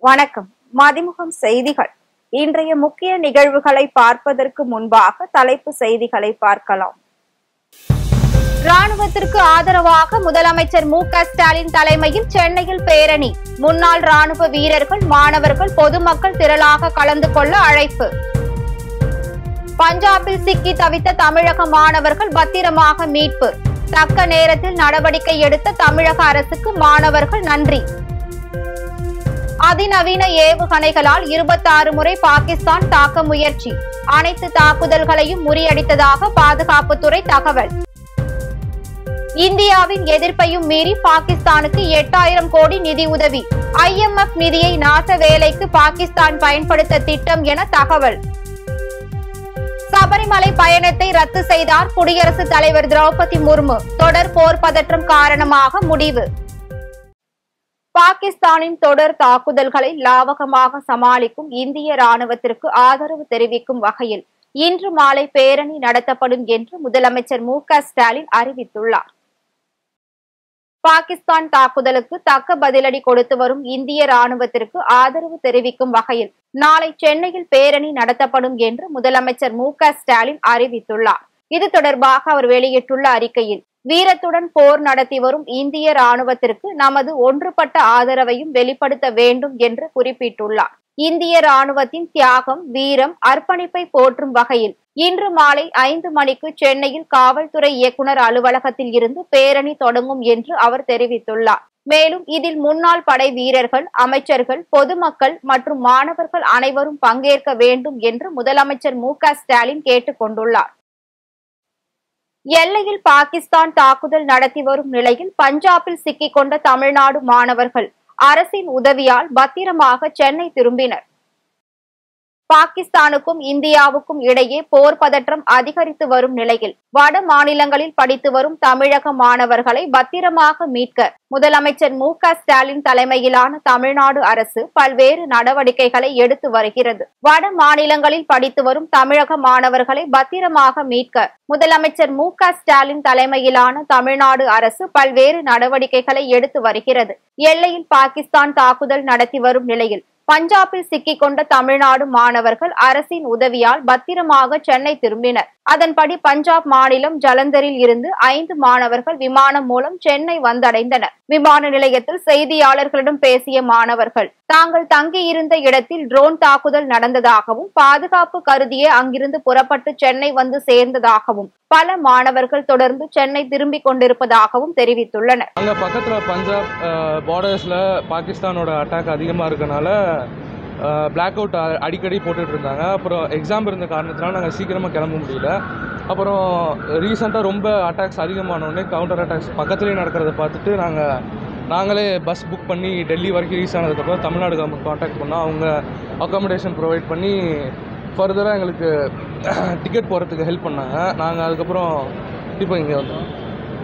வணக்கம். மதிமுகம் செய்திகள். இன்றைய முக்கிய நிகழ்வுகளை பார்ப்பதற்கு முன்பாக தலைப்பு செய்திகளை பார்க்கலாம். ராணுவத்திற்கு ஆதரவாக முதலமைச்சர் மு.க.ஸ்டாலின் தலைமையில் சென்னையில் பேரணி. முன்னாள் ராணுவ வீரர்கள், மாணவர்கள், பொதுமக்கள் திரளாக கலந்து கொள்ள அழைப்பு. பஞ்சாபில் சிக்கி தவித்த தமிழக மாணவர்கள் பத்திரமாக மீட்பு. தக்க நேரத்தில் நடவடிக்கை எடுத்த தமிழக அரசுக்கு மாணவர்கள் நன்றி. அதிநவீன ஏவுகணைகளால் 26 முறை பாகிஸ்தான் தாக்க முயற்சி. அனைத்து தாக்குதல்களையும் முறியடித்ததாக பாதுகாப்புத்துறை தகவல். இந்தியாவின் எதிர்ப்பையும் மீறி பாகிஸ்தானுக்கு 8000 கோடி நிதி உதவி. IMF நிதியை நாச வேலைக்கு பாகிஸ்தான் பயன்படுத்த திட்டம் என தகவல். சபரிமலை பயணத்தை ரத்து செய்தார் குடியரசுத் தலைவர் திரௌபதி முர்மு. தொடர் போர் பதற்றம் காரணமாக முடிவு. பாகிஸ்தானின் தொடர் தாக்குதல்களை லாவகமாக சமாளிக்கும் இந்திய ராணுவத்திற்கு ஆதரவு தெரிவிக்கும் வகையில் இன்று மாலை பேரணி நடத்தப்படும் என்று முதலமைச்சர் மு.க.ஸ்டாலின் அறிவித்துள்ளார். பாகிஸ்தான் தாக்குதலுக்கு தக்க பதிலடி கொடுத்து வரும் இந்திய ராணுவத்திற்கு ஆதரவு தெரிவிக்கும் வகையில் நாளை சென்னையில் பேரணி நடத்தப்படும் என்று முதலமைச்சர் மு.க.ஸ்டாலின் அறிவித்துள்ளார். இது தொடர்பாக அவர் வெளியிட்டுள்ள அறிக்கையில், வீரத்துடன் போர் நடத்தி வரும் இந்திய ராணுவத்திற்கு நமது ஒன்றுபட்ட ஆதரவையும் வெளிப்படுத்த வேண்டும் என்று குறிப்பிட்டுள்ளார். இந்திய ராணுவத்தின் தியாகம், வீரம், அர்ப்பணிப்பை போற்றும் வகையில் இன்று மாலை 5 மணிக்கு சென்னையில் காவல்துறை இயக்குநர் அலுவலகத்தில் இருந்து பேரணி தொடங்கும் என்று அவர் தெரிவித்துள்ளார். மேலும் இதில் முன்னாள் படை வீரர்கள், அமைச்சர்கள், பொதுமக்கள் மற்றும் மாணவர்கள் அனைவரும் பங்கேற்க வேண்டும் என்று முதலமைச்சர் மு.க.ஸ்டாலின் கேட்டுக் கொண்டுள்ளார். எல்லையில் பாகிஸ்தான் தாக்குதல் நடத்தி வரும் நிலையில் பஞ்சாபில் சிக்கிக் கொண்ட தமிழ்நாடு மாணவர்கள் அரசின் உதவியால் பத்திரமாக சென்னை திரும்பினர். பாகிஸ்தானுக்கும் இந்தியாவுக்கும் இடையே போர் பதற்றம் அதிகரித்து வரும் நிலையில் வட மாநிலங்களில் படித்து வரும் தமிழக மாணவர்களை பத்திரமாக மீட்க முதலமைச்சர் மு.க.ஸ்டாலின் தலைமையிலான தமிழ்நாடு அரசு பல்வேறு நடவடிக்கைகளை எடுத்து வருகிறது. வட மாநிலங்களில் படித்து வரும் தமிழக மாணவர்களை பத்திரமாக மீட்க முதலமைச்சர் மு.க.ஸ்டாலின் தலைமையிலான தமிழ்நாடு அரசு பல்வேறு நடவடிக்கைகளை எடுத்து வருகிறது. எல்லையில் பாகிஸ்தான் தாக்குதல் நடத்தி வரும் நிலையில் பஞ்சாபில் சிக்கிக் கொண்ட தமிழ்நாடு மாணவர்கள் அரசின் உதவியால் பத்திரமாக சென்னை திரும்பினர். அதன்படி பஞ்சாப் மாநிலம் ஜலந்தரில் இருந்து 5 மாணவர்கள் விமானம் மூலம் சென்னை வந்தடைந்தனர். விமான நிலையத்தில் செய்தியாளர்களிடம் பேசிய மாணவர்கள் தாங்கள் தங்கியிருந்த இடத்தில் ட்ரோன் தாக்குதல் நடந்ததாகவும் பாதுகாப்பு கருதியே அங்கிருந்து புறப்பட்டு சென்னை வந்து சேர்ந்ததாகவும் பல மாணவர்கள் தொடர்ந்து சென்னை திரும்பிக் கொண்டிருப்பதாகவும் தெரிவித்துள்ளனர். அங்க பக்கத்துல பஞ்சாப் பார்டர்ஸ்ல பாகிஸ்தானோட அட்டாக் அதிகமா இருக்கனால பிளாக் அவுட் அடிக்கடி போட்டுட்டு இருந்தாங்க. அப்புறம் எக்ஸாம் இருந்த காரணத்தினால நாங்கள் சீக்கிரமாக கிளம்ப முடியல. அப்புறம் ரீசெண்டாக ரொம்ப அட்டாக்ஸ் அதிகமானோடனே கவுண்டர் அட்டாக்ஸ் பக்கத்துலேயே நடக்கிறத பார்த்துட்டு நாங்களே பஸ் புக் பண்ணி டெல்லி வரைக்கும் ரீச் ஆனதுக்கப்புறம் தமிழ்நாடு கவர்மெண்ட் கான்டாக்ட் பண்ணால் அவங்க அக்காமடேஷன் ப்ரொவைட் பண்ணி ஃபர்தராக எங்களுக்கு டிக்கெட் போகிறதுக்கு ஹெல்ப் பண்ணாங்க. நாங்கள் அதுக்கப்புறம் இப்போ இங்கே வந்தோம்.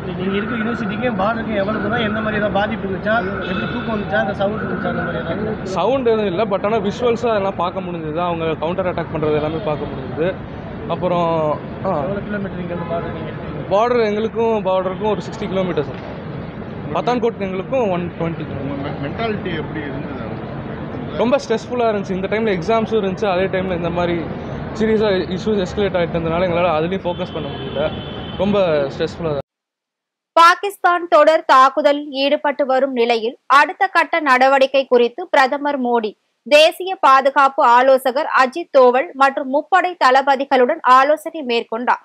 நீங்கள் இருக்க யூனிவர்சிட்டிக்கும் பார்டருக்கும் எவ்வளோ தூரம், எந்த மாதிரி ஏதாவது பாதிப்பு இருந்துச்சா, எப்படி தூக்கம் வந்துச்சா, அந்த சவுண்ட் இருந்துச்சா, அந்த மாதிரி ஏதாவது? சவுண்ட் எதுவும் இல்லை, பட் ஆனால் விஷுவல்ஸாக அதெல்லாம் பார்க்க முடிஞ்சது. அவங்க கவுண்டர் அட்டாக் பண்ணுறது எல்லாமே பார்க்க முடிஞ்சது. அப்புறம் எவ்வளோ கிலோமீட்டர் இங்கே பார்டர் நீங்கள் எடுத்துருக்கீங்க? பார்டர் எங்களுக்கும் பார்டருக்கும் ஒரு 60 கிலோமீட்டர்ஸ். பத்தான்கோட் எங்களுக்கும் 120 கிலோமீட்டர். மென்டாலிட்டி எப்படி இருந்தது? ரொம்ப ஸ்ட்ரெஸ்ஃபுல்லாக இருந்துச்சு. இந்த டைமில் எக்ஸாம்ஸும் இருந்துச்சு, அதே டைமில் இந்த மாதிரி சீரியஸாக இஷ்யூஸ் எஸ்கலேட் ஆகிட்டு இருந்ததுனால எங்களால் அதுலேயும் ஃபோக்கஸ் பண்ண முடியல. ரொம்ப ஸ்ட்ரெஸ்ஃபுல்லாக. பாகிஸ்தான் தொடர் தாக்குதலில் ஈடுபட்டு வரும் நிலையில் அடுத்த கட்ட நடவடிக்கை குறித்து பிரதமர் மோடி தேசிய பாதுகாப்பு ஆலோசகர் அஜித் தோவல் மற்றும் முப்படை தளபதிகளுடன் ஆலோசனை மேற்கொண்டார்.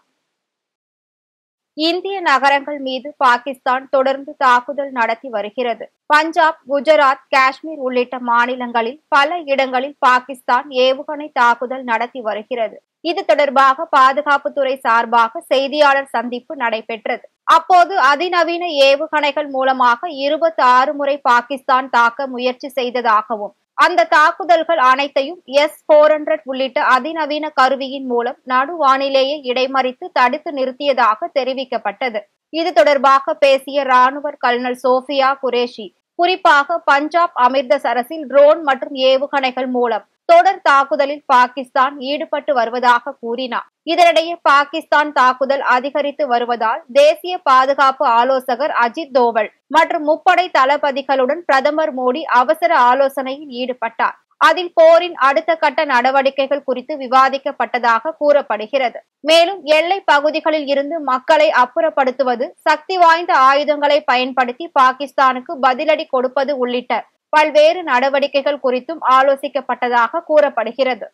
இந்திய நகரங்கள் மீது பாகிஸ்தான் தொடர்ந்து தாக்குதல் நடத்தி வருகிறது. பஞ்சாப், குஜராத், காஷ்மீர் உள்ளிட்ட மாநிலங்களில் பல இடங்களில் பாகிஸ்தான் ஏவுகணை தாக்குதல் நடத்தி வருகிறது. இது தொடர்பாக பாதுகாப்புத்துறை சார்பாக செய்தியாளர் சந்திப்பு நடைபெற்றது. அப்போது அதிநவீன ஏவுகணைகள் மூலமாக 26 முறை பாகிஸ்தான் தாக்க முயற்சி செய்ததாகவும் அந்த தாக்குதல்கள் அனைத்தையும் S-400 உள்ளிட்ட அதிநவீன கருவியின் மூலம் நடுவானிலேயே இடைமறித்து தடுத்து நிறுத்தியதாக தெரிவிக்கப்பட்டது. இது தொடர்பாக பேசிய ராணுவ கல்னல் சோஃபியா குரேஷி, குறிப்பாக பஞ்சாப் அமிர்தசரஸில் ட்ரோன் மற்றும் ஏவுகணைகள் மூலம் தொடர் தாக்குதலில் பாகிஸ்தான் ஈடுபட்டு வருவதாக கூறினார். இதனிடையே பாகிஸ்தான் தாக்குதல் அதிகரித்து வருவதால் தேசிய பாதுகாப்பு ஆலோசகர் அஜித் தோவல் மற்றும் முப்படை தளபதிகளுடன் பிரதமர் மோடி அவசர ஆலோசனையில் ஈடுபட்டார். அதில் போரின் அடுத்த கட்ட நடவடிக்கைகள் குறித்து விவாதிக்கப்பட்டதாக கூறப்படுகிறது. மேலும் எல்லை பகுதிகளில் இருந்து மக்களை அப்புறப்படுத்துவது, சக்தி வாய்ந்த ஆயுதங்களை பயன்படுத்தி பாகிஸ்தானுக்கு பதிலடி கொடுப்பது உள்ளிட்ட பல்வேறு நடவடிக்கைகள் குறித்தும் ஆலோசிக்கப்பட்டதாக கூறப்படுகிறது.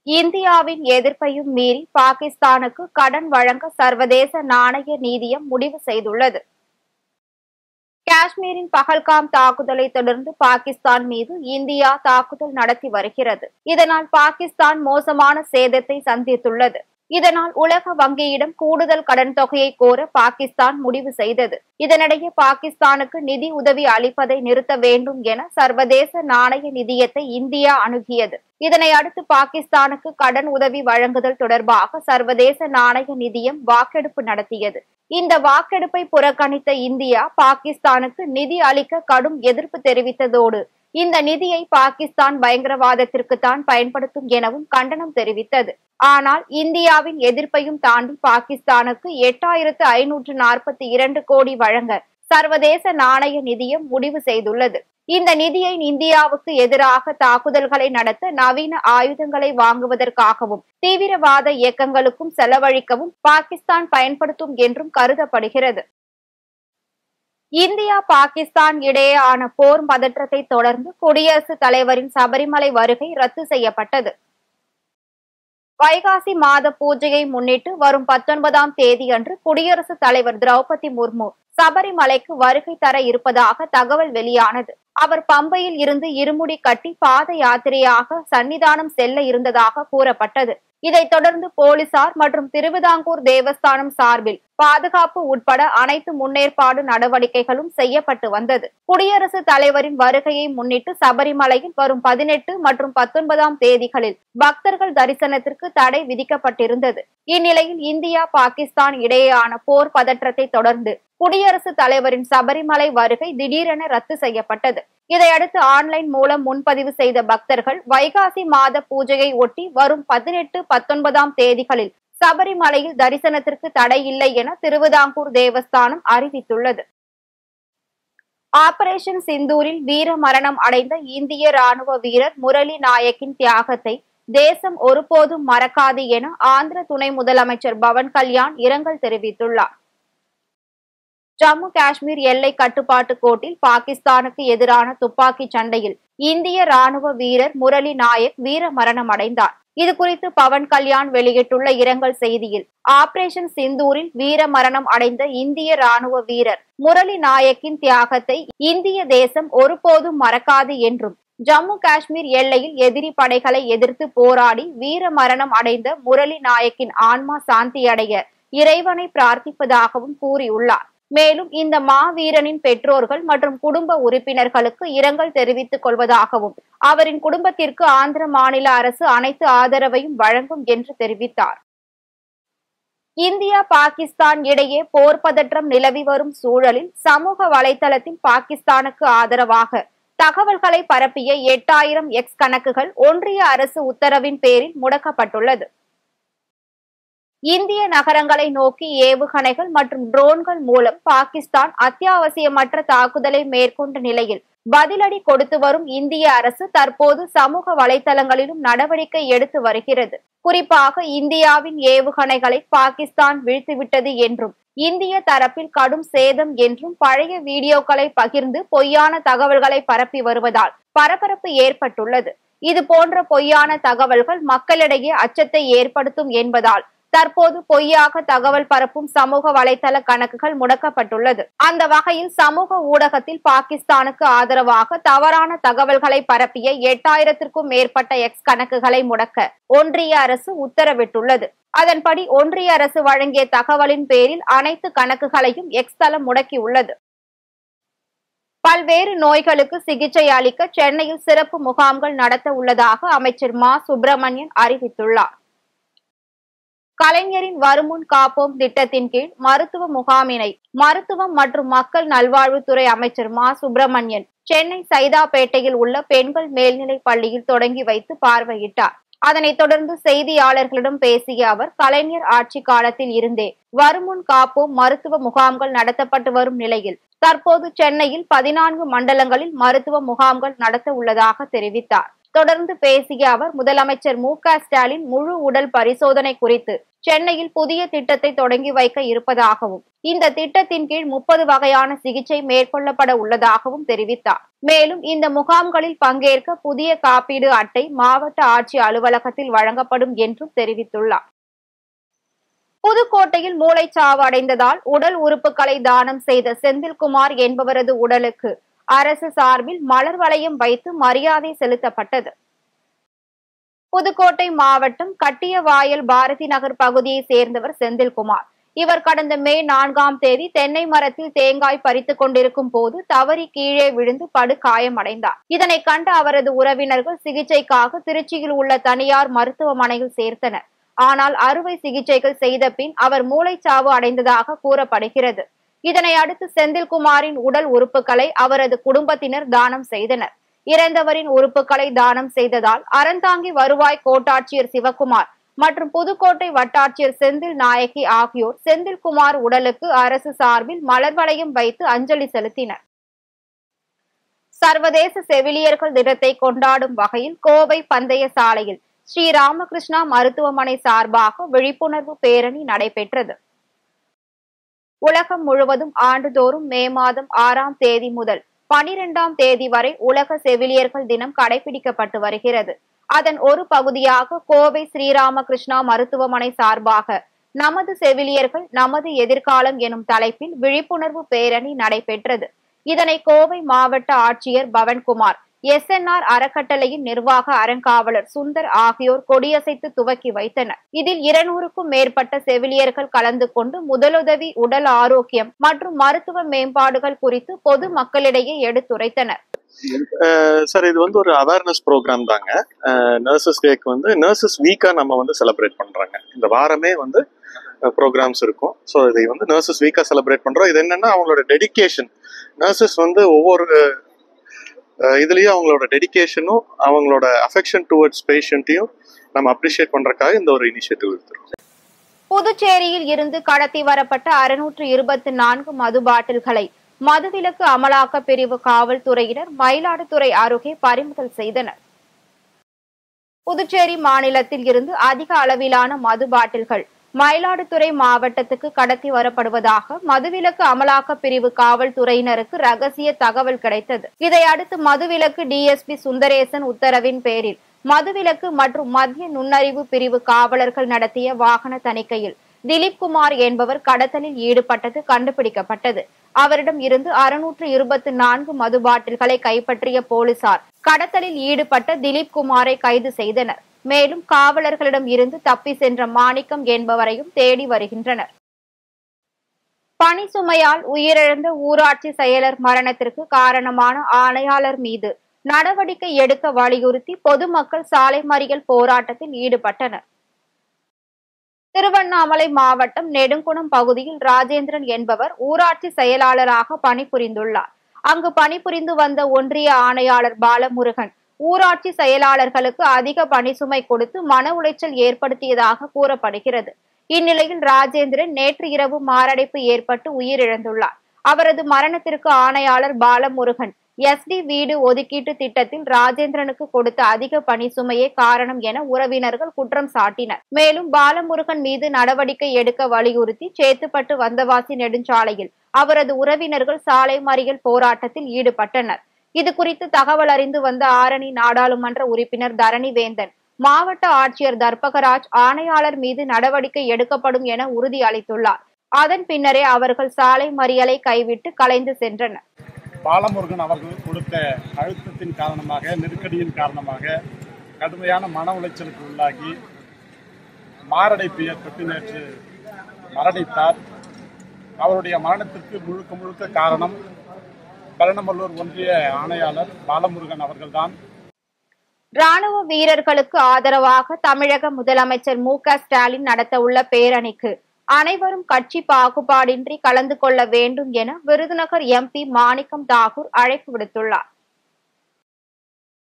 இந்தியாவின் எதிர்ப்பையும் மீறி பாகிஸ்தானுக்கு கடன் வழங்க சர்வதேச நாணய நிதியம் முடிவு செய்துள்ளது. காஷ்மீரின் பஹல்காம் தாக்குதலை தொடர்ந்து பாகிஸ்தான் மீது இந்தியா தாக்குதல் நடத்தி வருகிறது. இதனால் பாகிஸ்தான் மோசமான சேதத்தை சந்தித்துள்ளது. இதனால் உலக வங்கியிடம் கூடுதல் கடன் தொகையை கோர பாகிஸ்தான் முடிவு செய்தது. இதனிடையே பாகிஸ்தானுக்கு நிதி உதவி அளிப்பதை நிறுத்த வேண்டும் என சர்வதேச நாணய நிதியத்தை இந்தியா அணுகியது. இதனை அடுத்து பாகிஸ்தானுக்கு கடன் உதவி வழங்குதல் தொடர்பாக சர்வதேச நாணய நிதியம் வாக்கெடுப்பு நடத்தியது. இந்த வாக்கெடுப்பை புறக்கணித்த இந்தியா பாகிஸ்தானுக்கு நிதி அளிக்க கடும் எதிர்ப்பு தெரிவித்ததோடு இந்த நிதியை பாகிஸ்தான் பயங்கரவாதத்திற்கு தான் பயன்படுத்தும் எனவும் கண்டனம் தெரிவித்தது. ஆனால் இந்தியாவின் எதிர்ப்பையும் தாண்டி பாகிஸ்தானுக்கு 8542 கோடி வழங்க சர்வதேச நாணய நிதியம் முடிவு செய்துள்ளது. இந்த நிதியை இந்தியாவுக்கு எதிராக தாக்குதல்களை நடத்த, நவீன ஆயுதங்களை வாங்குவதற்காகவும் தீவிரவாத இயக்கங்களுக்கும் செலவழிக்கவும் பாகிஸ்தான் பயன்படுத்தும் என்றும் கருதப்படுகிறது. இந்தியா பாகிஸ்தான் இடையேயான போர் பதற்றத்தை தொடர்ந்து குடியரசுத் தலைவரின் சபரிமலை வருகை ரத்து செய்யப்பட்டது. வைகாசி மாத பூஜையை முன்னிட்டு வரும் 19ஆம் தேதியன்று குடியரசுத் தலைவர் திரௌபதி முர்மு சபரிமலைக்கு வருகை தர இருப்பதாக தகவல் வெளியானது. அவர் பம்பையில் இருந்து இருமுடி கட்டி பாத யாத்திரையாக சன்னிதானம் செல்ல இருந்ததாக கூறப்பட்டது. இதைத் தொடர்ந்து போலீசார் மற்றும் திருவிதாங்கூர் தேவஸ்தானம் சார்பில் பாதுகாப்பு உட்பட அனைத்து முன்னேற்பாடு நடவடிக்கைகளும் செய்யப்பட்டு வந்தது. குடியரசுத் தலைவரின் வருகையை முன்னிட்டு சபரிமலையில் வரும் 18 மற்றும் 19ஆம் தேதிகளில் பக்தர்கள் தரிசனத்திற்கு தடை விதிக்கப்பட்டிருந்தது. இந்நிலையில் இந்தியா பாகிஸ்தான் இடையேயான போர் பதற்றத்தை தொடர்ந்து குடியரசுத் தலைவரின் சபரிமலை வருகை திடீரென ரத்து செய்யப்பட்டது. இதையடுத்து ஆன்லைன் மூலம் முன்பதிவு செய்த பக்தர்கள் வைகாசி மாத பூஜையை ஒட்டி வரும் 18, 19ஆம் தேதிகளில் சபரிமலையில் தரிசனத்திற்கு தடை இல்லை என திருவிதாங்கூர் தேவஸ்தானம் அறிவித்துள்ளது. ஆபரேஷன் சிந்தூரில் வீர மரணம் அடைந்த இந்திய ராணுவ வீரர் முரளி நாயக்கின் தியாகத்தை தேசம் ஒருபோதும் மறக்காது என ஆந்திர துணை முதலமைச்சர் பவன் கல்யாண் இரங்கல் தெரிவித்துள்ளார். ஜம்மு காஷ்மீர் எல்லை கட்டுப்பாட்டு கோட்டில் பாகிஸ்தானுக்கு எதிரான துப்பாக்கி சண்டையில் இந்திய ராணுவ வீரர் முரளி நாயக் வீர மரணம் அடைந்தார். இதுகுறித்து பவன் கல்யாண் வெளியிட்டுள்ள இரங்கல் செய்தியில், ஆபரேஷன் சிந்தூரில் வீர மரணம் அடைந்த இந்திய ராணுவ வீரர் முரளி நாயக்கின் தியாகத்தை இந்திய தேசம் ஒருபோதும் மறக்காது என்றும், ஜம்மு காஷ்மீர் எல்லையில் எதிரி படைகளை எதிர்த்து போராடி வீர மரணம் அடைந்த முரளி நாயக்கின் ஆன்மா சாந்தியடைய இறைவனை பிரார்த்திப்பதாகவும் கூறியுள்ளார். மேலும் இந்த மாவீரனின் பெற்றோர்கள் மற்றும் குடும்ப உறுப்பினர்களுக்கு இரங்கல் தெரிவித்துக் கொள்வதாகவும், அவரின் குடும்பத்திற்கு ஆந்திர மாநில அரசு அனைத்து ஆதரவையும் வழங்கும் என்று தெரிவித்தார். இந்தியா பாகிஸ்தான் இடையே போர் பதற்றம் நிலவி வரும் சூழலில் சமூக வலைதளத்தில் பாகிஸ்தானுக்கு ஆதரவாக தகவல்களை பரப்பிய 8000 எக்ஸ் கணக்குகள் ஒன்றிய அரசு உத்தரவின் பேரில் முடக்கப்பட்டுள்ளது. இந்திய நகரங்களை நோக்கி ஏவுகணைகள் மற்றும் ட்ரோன்கள் மூலம் பாகிஸ்தான் அத்தியாவசியமற்ற தாக்குதலை மேற்கொண்ட நிலையில் பதிலடி கொடுத்து வரும் இந்திய அரசு தற்போது சமூக வலைதளங்களிலும் நடவடிக்கை எடுத்து வருகிறது. குறிப்பாக இந்தியாவின் ஏவுகணைகளை பாகிஸ்தான் வீழ்த்திவிட்டது என்றும், இந்திய தரப்பில் கடும் சேதம் என்றும் பழைய வீடியோக்களை பகிர்ந்து பொய்யான தகவல்களை பரப்பி வருவதால் பரபரப்பு ஏற்பட்டுள்ளது. இது போன்ற பொய்யான தகவல்கள் மக்களிடையே அச்சத்தை ஏற்படுத்தும் என்பதால் தற்போது பொய்யாக தகவல் பரப்பும் சமூக வலைதள கணக்குகள் முடக்கப்பட்டுள்ளது. அந்த வகையில் சமூக ஊடகத்தில் பாகிஸ்தானுக்கு ஆதரவாக தவறான தகவல்களை பரப்பிய 8000க்கும் மேற்பட்ட எக்ஸ் கணக்குகளை முடக்க ஒன்றிய அரசு உத்தரவிட்டுள்ளது. அதன்படி ஒன்றிய அரசு வழங்கிய தகவலின் பேரில் அனைத்து கணக்குகளையும் எக்ஸ் தளம் முடக்கியுள்ளது. பல்வேறு நோய்களுக்கு சிகிச்சை அளிக்க சென்னையில் சிறப்பு முகாம்கள் நடத்த உள்ளதாக அமைச்சர் மா. சுப்பிரமணியன் அறிவித்துள்ளார். கலைஞரின் வருமுன் காப்போம் திட்டத்தின் கீழ் மருத்துவ முகாமினை மருத்துவம் மற்றும் மக்கள் நல்வாழ்வுத்துறை அமைச்சர் மா. சுப்பிரமணியன் சென்னை சைதாப்பேட்டையில் உள்ள பெண்கள் மேல்நிலைப் பள்ளியில் தொடங்கி வைத்து பார்வையிட்டார். அதனைத் தொடர்ந்து செய்தியாளர்களிடம் பேசிய அவர், கலைஞர் ஆட்சி காலத்தில் இருந்தே வருமுன் காப்போம் மருத்துவ முகாம்கள் நடத்தப்பட்டு வரும் நிலையில் தற்போது சென்னையில் 14 மண்டலங்களில் மருத்துவ முகாம்கள் நடத்த உள்ளதாக தெரிவித்தார். தொடர்ந்து பேசிய அவர், முதலமைச்சர் மு.க.ஸ்டாலின் முழு உடல் பரிசோதனை குறித்து சென்னையில் புதிய திட்டத்தை தொடங்கி வைக்க இருப்பதாகவும், இந்த திட்டத்தின் கீழ் 30 வகையான சிகிச்சை மேற்கொள்ளப்பட உள்ளதாகவும் தெரிவித்தார். மேலும் இந்த முகாம்களில் பங்கேற்க புதிய காப்பீடு அட்டை மாவட்ட ஆட்சி அலுவலகத்தில் வழங்கப்படும் என்றும் தெரிவித்துள்ளார். புதுக்கோட்டையில் மூளைச்சாவு அடைந்ததால் உடல் உறுப்புகளை தானம் செய்த செந்தில்குமார் என்பவரது உடலுக்கு அரசு சார்பில் மலர் வளையம் வைத்து மரியாதை செலுத்தப்பட்டது. புதுக்கோட்டை மாவட்டம் கட்டியவாயல் பாரதி நகர் பகுதியை சேர்ந்தவர் செந்தில்குமார். இவர் கடந்த மே 4ஆம் தேதி தென்னை மரத்தில் தேங்காய் பறித்துக் கொண்டிருக்கும் போது தவறி கீழே விழுந்து படுகாயமடைந்தார். இதனை கண்ட அவரது உறவினர்கள் சிகிச்சைக்காக திருச்சியில் உள்ள தனியார் மருத்துவமனையில் சேர்த்தனர். ஆனால் அறுவை சிகிச்சைகள் செய்த பின் அவர் மூளைச்சாவு அடைந்ததாக கூறப்படுகிறது. இதனை அடுத்து செந்தில்குமாரின் உடல் உறுப்புகளை அவரது குடும்பத்தினர் தானம் செய்தனர். இறந்தவரின் உறுப்புகளை தானம் செய்ததால் அறந்தாங்கி வருவாய் கோட்டாட்சியர் சிவக்குமார் மற்றும் புதுக்கோட்டை வட்டாட்சியர் செந்தில் நாயகி ஆகியோர் செந்தில்குமார் உடலுக்கு அரசு சார்பில் மலர் வளையம் வைத்து அஞ்சலி செலுத்தினர். சர்வதேச செவிலியர்கள் தினத்தை கொண்டாடும் வகையில் கோவை பந்தய சாலையில் ஸ்ரீ ராமகிருஷ்ணா மருத்துவமனை சார்பாக விழிப்புணர்வு பேரணி நடைபெற்றது. உலகம் முழுவதும் ஆண்டுதோறும் மே மாதம் 6ஆம் தேதி முதல் 12ஆம் தேதி வரை உலக செவிலியர்கள் தினம் கடைபிடிக்கப்பட்டு வருகிறது. அதன் ஒரு பகுதியாக கோவை ஸ்ரீராமகிருஷ்ணா மருத்துவமனை சார்பாக நமது செவிலியர்கள் நமது எதிர்காலம் எனும் தலைப்பில் விழிப்புணர்வு பேரணி நடைபெற்றது. இதனை கோவை மாவட்ட ஆட்சியர் பவன்குமார், SNR அறக்கட்டளையின் நிர்வாக அறங்காவலர் சுந்தர் ஆகியோர் கொடியசைத்து துவக்கி வைத்தனர். இதில் 200க்கும் மேற்பட்ட செவிலியர்கள் கலந்து கொண்டு முதலுதவி, உடல் ஆரோக்கியம் மற்றும் மருத்துவ மேம்பாடுகள் குறித்து பொது மக்களிடையே எடுத்துரைத்தனர். சார், இது ஒரு அவேர்னஸ் ப்ரோக்ராம் தாங்க. நர்சஸ் டேக்கு நர்சஸ் வீக்கா நம்ம செலிப்ரேட் பண்றாங்க. இந்த வாரமே ப்ரோக்ராம்ஸ் இருக்கும். ஸோ இதை நர்சஸ் வீக்கா செலிப்ரேட் பண்றோம். இது என்னன்னா அவங்களோட டெடிகேஷன். நர்சஸ் ஒவ்வொரு இதுலயும் அவங்களோட டெடிகேஷனும் அவங்களோட அஃபெக்ஷன் டுவர்ட்ஸ் பேஷண்ட்டையும் நம்ம அப்ரிஷியேட் பண்றதுக்காக இந்த ஒரு இனிஷியேட்டிவ் எடுத்துருக்கோம். புதுச்சேரியில் இருந்து கடத்தி வரப்பட்ட 624 மது பாட்டில்களை மதுவிலக்கு அமலாக்க பிரிவு காவல்துறையினர் மயிலாடுதுறை அருகே பறிமுதல் செய்தனர். புதுச்சேரி மாநிலத்தில் இருந்து அதிக அளவிலான மது பாட்டில்கள் மயிலாடுதுறை மாவட்டத்துக்கு கடத்தி வரப்படுவதாக மதுவிலக்கு அமலாக்க பிரிவு காவல்துறையினருக்கு ரகசிய தகவல் கிடைத்தது. இதையடுத்து மதுவிலக்கு DSP சுந்தரேசன் உத்தரவின் பேரில் மதுவிலக்கு மற்றும் மத்திய நுண்ணறிவு பிரிவு காவலர்கள் நடத்திய வாகன தணிக்கையில் திலீப்குமார் என்பவர் கடத்தலில் ஈடுபட்டது கண்டுபிடிக்கப்பட்டது. அவரிடம் இருந்து 624 மது பாட்டில்களை கைப்பற்றிய போலீசார் கடத்தலில் ஈடுபட்ட திலீப்குமாரை கைது செய்தனர். மேலும் காவலர்களிடம் இருந்து தப்பி சென்ற மாணிக்கம் என்பவரையும் தேடி வருகின்றனர். பணி சுமையால் உயிரிழந்த ஊராட்சி செயலர் மரணத்திற்கு காரணமான ஆணையாளர் மீது நடவடிக்கை எடுக்க வலியுறுத்தி பொதுமக்கள் சாலை மறியல் போராட்டத்தில் ஈடுபட்டனர். திருவண்ணாமலை மாவட்டம் நெடுங்குணம் பகுதியில் ராஜேந்திரன் என்பவர் ஊராட்சி செயலாளராக பணிபுரிந்துள்ளார். அங்கு பணிபுரிந்து வந்த ஒன்றிய ஆணையாளர் பாலமுருகன் ஊராட்சி செயலாளர்களுக்கு அதிக பணி சுமை கொடுத்து மன உளைச்சல் ஏற்படுத்தியதாக கூறப்படுகிறது. இந்நிலையில் ராஜேந்திரன் நேற்று இரவு மாரடைப்பு ஏற்பட்டு உயிரிழந்துள்ளார். அவரது மரணத்திற்கு ஆணையாளர் பாலமுருகன் SD வீடு ஒதுக்கீட்டு திட்டத்தில் ராஜேந்திரனுக்கு கொடுத்த அதிக பணி சுமையே காரணம் என உறவினர்கள் குற்றம் சாட்டினர். மேலும் பாலமுருகன் மீது நடவடிக்கை எடுக்க வலியுறுத்தி சேத்துப்பட்டு வந்தவாசி நெடுஞ்சாலையில் அவரது உறவினர்கள் சாலை மறியல் போராட்டத்தில் ஈடுபட்டனர். இது குறித்து தகவல் அறிந்து வந்த ஆரணி நாடாளுமன்ற உறுப்பினர் தரணிவேந்தன் மாவட்ட ஆட்சியர் தர்பகராஜ் ஆணையாளர் மீது நடவடிக்கை எடுக்கப்படும் என உறுதி அளித்துள்ளார். அதன் பின்னரே அவர்கள் சாலை மறியலை கைவிட்டு கலைந்து சென்றனர். பாலமுருகன் அவர்கள் கொடுத்த அழுத்தத்தின் காரணமாக, நெருக்கடியின் காரணமாக கடுமையான மன உளைச்சலுக்கு உள்ளாகி மாரடைப்பு ஏற்பட்டு நேற்று மரணித்தார். அவருடைய மரணத்திற்கு முழுக்க காரணம் கரணமல்லூர் ஒன்றிய ஆணையாளர் பாலமுருகன் அவர்கள்தான். ராணுவ வீரர்களுக்கு ஆதரவாக தமிழக முதலமைச்சர் மு.க.ஸ்டாலின் நடத்த உள்ள பேரணிக்கு அனைவரும் கட்சி பாகுபாடின்றி கலந்து கொள்ள வேண்டும் என விருதுநகர் MP மாணிக்கம் தாகூர் அழைப்பு விடுத்துள்ளார்.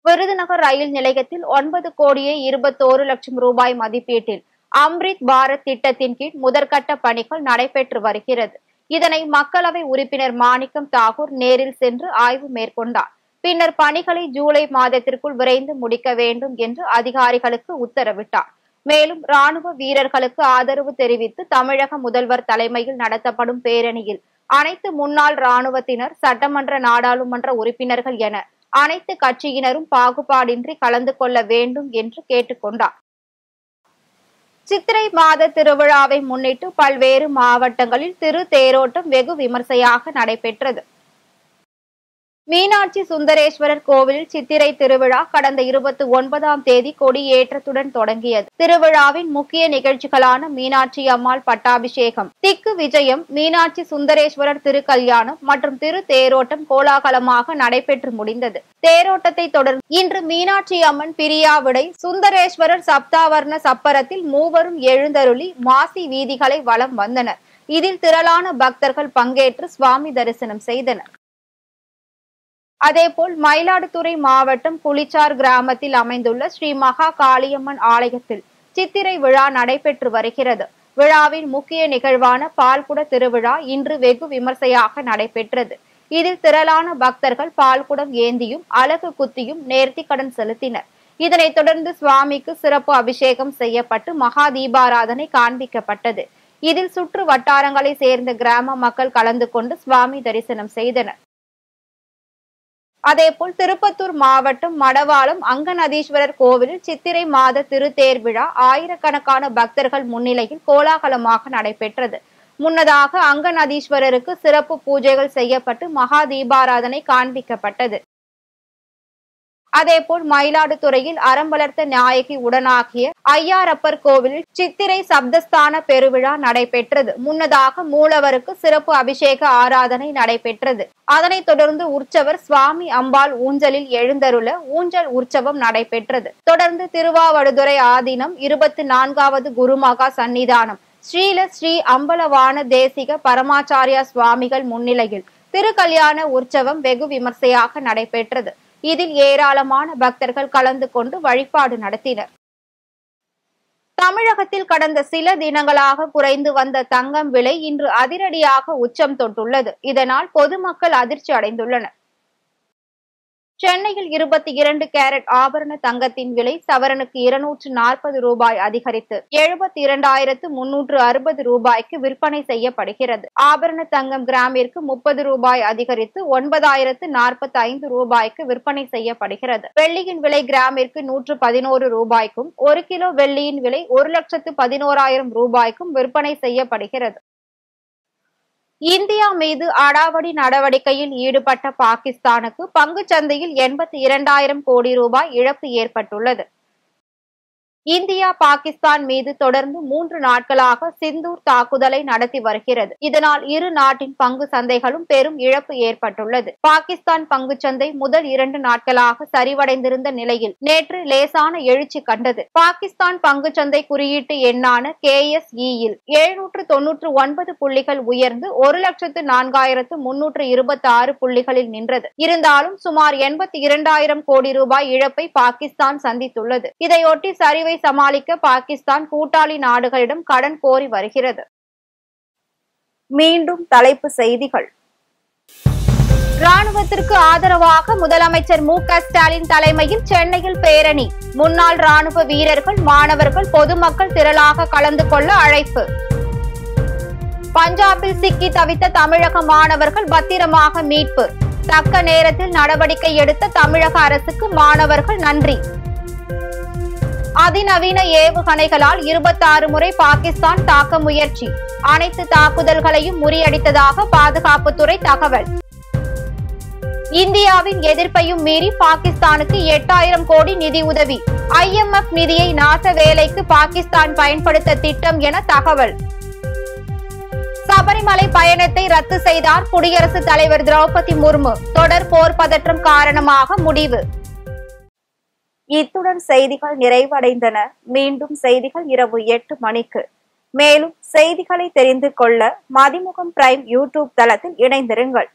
விருதுநகர் ரயில் நிலையத்தில் 9,21,00,000 ரூபாய் மதிப்பீட்டில் அம்ரித் பாரத் திட்டத்தின் கீழ் முதற்கட்ட பணிகள் நடைபெற்று வருகிறது. இதனை மக்களவை உறுப்பினர் மாணிக்கம் தாகூர் நேரில் சென்று ஆய்வு மேற்கொண்டார். பின்னர் பணிகளை ஜூலை மாதத்திற்குள் விரைந்து முடிக்க வேண்டும் என்று அதிகாரிகளுக்கு உத்தரவிட்டார். மேலும் ராணுவ வீரர்களுக்கு ஆதரவு தெரிவித்து தமிழக முதல்வர் தலைமையில் நடத்தப்படும் பேரணியில் அனைத்து முன்னாள் ராணுவத்தினர், சட்டமன்ற, நாடாளுமன்ற உறுப்பினர்கள் என அனைத்து கட்சியினரும் பாகுபாடின்றி கலந்து கொள்ள வேண்டும் என்று கேட்டுக்கொண்டார். சித்திரை மாத திருவிழாவை முன்னிட்டு பல்வேறு மாவட்டங்களில் திரு தேரோட்டம் வெகு விமர்சையாக நடைபெற்றது. மீனாட்சி சுந்தரேஸ்வரர் கோவிலில் சித்திரை திருவிழா கடந்த 29ஆம் தேதி கொடியேற்றத்துடன் தொடங்கியது. திருவிழாவின் முக்கிய நிகழ்ச்சிகளான மீனாட்சி அம்மாள் பட்டாபிஷேகம், திக்கு விஜயம், மீனாட்சி சுந்தரேஸ்வரர் திருக்கல்யாணம் மற்றும் திரு தேரோட்டம் கோலாகலமாக நடைபெற்று முடிந்தது. தேரோட்டத்தை தொடர்ந்து இன்று மீனாட்சி அம்மன் பிரியாவிடை சுந்தரேஸ்வரர் சப்தாவர்ண சப்பரத்தில் மூவரும் எழுந்தருளி மாசி வீதிகளை வலம் வந்தனர். இதில் திரளான பக்தர்கள் பங்கேற்று சுவாமி தரிசனம் செய்தனர். அதேபோல் மயிலாடுதுறை மாவட்டம் புலிச்சார் கிராமத்தில் அமைந்துள்ள ஸ்ரீ மகா காளியம்மன் ஆலயத்தில் சித்திரை விழா நடைபெற்று வருகிறது. விழாவின் முக்கிய நிகழ்வான பால்குட திருவிழா இன்று வெகு விமர்சையாக நடைபெற்றது. இதில் திரளான பக்தர்கள் பால்குடம் ஏந்தியும் அலகு குத்தியும் நேர்த்திக்கடன் செலுத்தினர். இதனைத் தொடர்ந்து சுவாமிக்கு சிறப்பு அபிஷேகம் செய்யப்பட்டு மகா தீபாராதனை காண்பிக்கப்பட்டது. இதில் சுற்று வட்டாரங்களை சேர்ந்த கிராம மக்கள் கலந்து கொண்டு சுவாமி தரிசனம் செய்தனர். அதேபோல் திருப்பத்தூர் மாவட்டம் மடவாளம் அங்கநதீஸ்வரர் கோவிலில் சித்திரை மாத திருத்தேர் விழா ஆயிரக்கணக்கான பக்தர்கள் முன்னிலையில் கோலாகலமாக நடைபெற்றது. முன்னதாக அங்கநதீஸ்வரருக்கு சிறப்பு பூஜைகள் செய்யப்பட்டு மகா தீபாராதனை காண்பிக்கப்பட்டது. அதேபோல் மயிலாடுதுறையில் அறம் வளர்த்த நாயகி உடனாகிய ஐயாரப்பர் கோவிலில் சித்திரை சப்தஸ்தான பெருவிழா நடைபெற்றது. முன்னதாக மூலவருக்கு சிறப்பு அபிஷேக ஆராதனை நடைபெற்றது. அதனைத் தொடர்ந்து உற்சவர் சுவாமி அம்பாள் ஊஞ்சலில் எழுந்தருள ஊஞ்சல் உற்சவம் நடைபெற்றது. தொடர்ந்து திருவாவடுதுறை ஆதீனம் 24வது குருமகா சன்னிதானம் ஸ்ரீல ஸ்ரீ அம்பலவான தேசிக பரமாச்சாரியா சுவாமிகள் முன்னிலையில் திருக்கல்யாண உற்சவம் வெகு விமர்சையாக நடைபெற்றது. இதில் ஏராளமான பக்தர்கள் கலந்து கொண்டு வழிபாடு நடத்தினர். தமிழகத்தில் கடந்த சில தினங்களாக குறைந்து வந்த தங்கம் விலை இன்று அதிரடியாக உச்சம் தொட்டுள்ளது. இதனால் பொதுமக்கள் அதிர்ச்சி அடைந்துள்ளனர். சென்னையில் 22 கேரட் ஆபரண தங்கத்தின் விலை சவரனுக்கு 240 ரூபாய் அதிகரித்து 72,360 ரூபாய்க்கு விற்பனை செய்யப்படுகிறது. ஆபரண தங்கம் கிராமிற்கு 30 ரூபாய் அதிகரித்து 9,045 ரூபாய்க்கு விற்பனை செய்யப்படுகிறது. வெள்ளியின் விலை கிராமிற்கு 111 ரூபாய்க்கும், 1 கிலோ வெள்ளியின் விலை 1,11,000 ரூபாய்க்கும் விற்பனை செய்யப்படுகிறது. இந்தியா மீது அடாவடி நடவடிக்கையில் ஈடுபட்ட பாகிஸ்தானுக்கு பங்குச் சந்தையில் 82,000 கோடி ரூபாய் இழப்பு ஏற்பட்டுள்ளது. இந்தியா பாகிஸ்தான் மீது தொடர்ந்து 3 நாட்களாக சிந்தூர் தாக்குதலை நடத்தி வருகிறது. இதனால் இரு நாட்டின் பங்கு சந்தைகளும் பெரும் இழப்பு ஏற்பட்டுள்ளது. பாகிஸ்தான் பங்குச்சந்தை முதல் 2 நாட்களாக சரிவடைந்திருந்த நிலையில் நேற்று லேசான எழுச்சி கண்டது. பாகிஸ்தான் பங்குச்சந்தை குறியீட்டு எண்ணான KSE-யில் 799 புள்ளிகள் உயர்ந்து 1,04,326 புள்ளிகளில் நின்றது. இருந்தாலும் சுமார் 82,000 கோடி ரூபாய் இழப்பை பாகிஸ்தான் சந்தித்துள்ளது. இதையொட்டி சரிவை சமாளிக்க பாகிஸ்தான் கூட்டாளி நாடுகளிடம் கடன் கோரி வருகிறது. மீண்டும் தலைப்பு செய்திகள். ராணுவத்திற்கு ஆதரவாக முதலமைச்சர் MK ஸ்டாலின் தலைமையில் சென்னையில் பேரணி. முன்னாள் ராணுவ வீரர்கள், மாணவர்கள், பொதுமக்கள் திரளாக கலந்து கொள்ள அழைப்பு. பஞ்சாபில் சிக்கி தவித்த தமிழக மாணவர்கள் பத்திரமாக மீட்பு. தக்க நேரத்தில் நடவடிக்கை எடுத்த தமிழக அரசுக்கு மாணவர்கள் நன்றி. அதிநவீன ஏவுகணைகளால் 26 முறை பாகிஸ்தான் தாக்க முயற்சி. அனைத்து தாக்குதல்களையும் முறியடித்ததாக பாதுகாப்புத்துறை தகவல். இந்தியாவின் எதிர்ப்பையும் மீறி பாகிஸ்தானுக்கு 8,000 கோடி நிதி உதவி. IMF நிதியை நாச வேலைக்கு பாகிஸ்தான் பயன்படுத்த திட்டம் என தகவல். சபரிமலை பயணத்தை ரத்து செய்தார் குடியரசுத் தலைவர் திரௌபதி முர்மு. தொடர் போர் பதற்றம் காரணமாக முடிவு. இத்துடன் செய்திகள் நிறைவடைந்தன. மீண்டும் செய்திகள் இரவு 8 மணிக்கு. மேலும் செய்திகளை தெரிந்து கொள்ள மதிமுகம் பிரைம் யூடியூப் தளத்தில் இணைந்திருங்கள்.